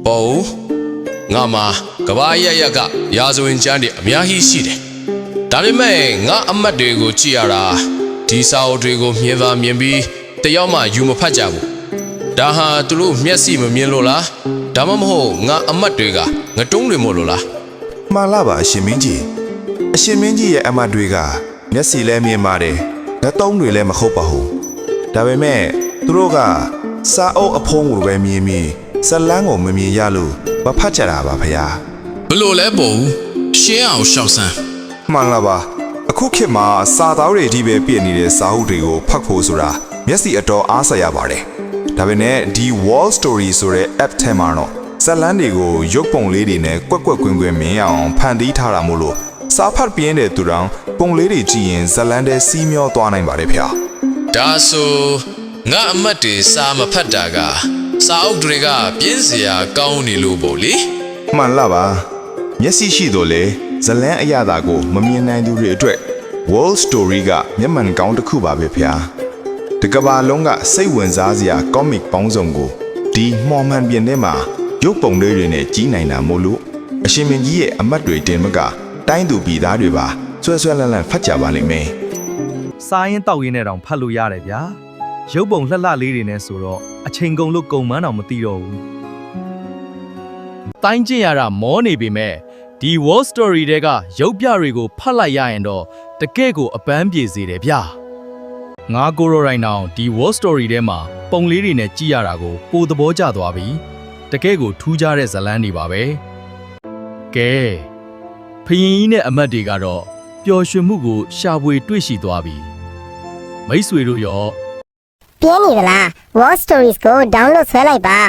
ပေါ်ငါမှာကဘာရက်ရက်ကရာဇဝင်ကျမ်းတွေအများကြီးရှိတယ်ဒါပေမဲ့ငါအမတ်တွေကိုကြည့်ရတာဒီစာအုပ်တွေကိုမြင်သာမြင်ပြီးတယောက်မှယူမဖတ်ကြဘူးဒါဟာသူတို့မျက်စိမမြင်လို့လားဒါမှမဟုတ်ငါအမတ်တွေကငတုံးတွေမို့လို့လား မှန်လားပါအရှင်မင်းကြီးရဲ့အမတ်တွေကမျက်စိလည်းမြင်ပါတယ်လက်သုံးတွေလည်းမဟုတ်ပါဘူးဒါပေမဲ့သူတို့ကစာအုပ်အဖုံးကိုပဲမြင်ပြီးဇလန်းကိုမမြင်ရလို့မဖတ်ကြတာပါဖေဟာ ဘလို့လဲပေါ်ရှင်းအောင်ရှောက်စမ်း မှန်လားပါအခုခေတ်မှာစာသားတွေအထိပဲပြည့်နေတဲ့စာအုပ်တွေကိုဖတ်ဖို့ဆိုတာမျက်စိအတော်အားဆက်ရပါတယ်ဒါပေမဲ့ဒီ Wall Story ဆိုတဲ့ app ထဲမှာတော့ဇလန်းတွေကိုရုပ်ပုံလေးတွေနဲ့ကွက်ကွက်ကွင်းကွင်းမြင်အောင်ဖန်တီးထားတာမို့လို့စာဖတ်ပြင်းတဲ့သူတောင်ပုံလေးတွေကြည့်ရင်ဇလန်းတဲ့စီးမျောသွားနိုင်ပါတယ်ဖေဟာ ဒါဆိုငါအမတ်တွေစာမဖတ်တာကစာအုပ်တွေကပြင်းစရာကောင်းနေလို့ပေါ့လေ မှန်လားပါမျက်စိရှိတော့လေဇလန်းအရာတာကိုမမြင်နိုင်သူတွေအတွက် World Story ကမျက်မှန်ကောင်းတစ်ခုပါပဲဖေဟာဒီကမ္ဘာလုံးကစိတ်ဝင်စားစရာ comic ပေါင်းစုံကိုဒီမှော်မှန်ပြင်ထဲမှာရုပ်ပုံလေးတွေနဲ့ကြီးနိုင်တာမို့လို့အရှင်မင်းကြီးရဲ့အမတ်တွေတင်မကတိုင်းသူပြည်သားတွေပါဆွဲဆွဲလန်းလန်းဖတ်ကြပါလိမ့်မယ် စားရင်တောက်ရင်းနဲ့တောင်ဖတ်လို့ရတယ်ဗျာရုပ်ပုံလှလှလေးတွေနဲ့ဆိုတော့အချိန်ကုန်လို့ကုန်မန်းတော့မသိတော့ဘူးတိုင်းကျင့်ရတာမောနေပေမဲ့ဒီ Wall Story တွေကရုပ်ပြတွေကိုဖတ်လိုက်ရရင်တော့တကယ့်ကိုအပန်းပြေစေတယ်ဗျာငါကိုရိုရိုင်းတောင်ဒီ Wall Story ထဲမှာပုံလေးတွေနဲ့ကြည့်ရတာကိုပိုသဘောကျသွားပြီတကယ့်ကိုထူးခြားတဲ့ဇာတ်လမ်းတွေပါပဲကဲဖရင်ကြီးနဲ့အမတ်တွေကတော့ပျော်ရွှင်မှုကိုရှာဖွေတွေ့ရှိသွားပြီမိတ်ဆွေတို့ရော ပြင်းနေသလား Wall Stories ကို download ဆွဲလိုက်ပါ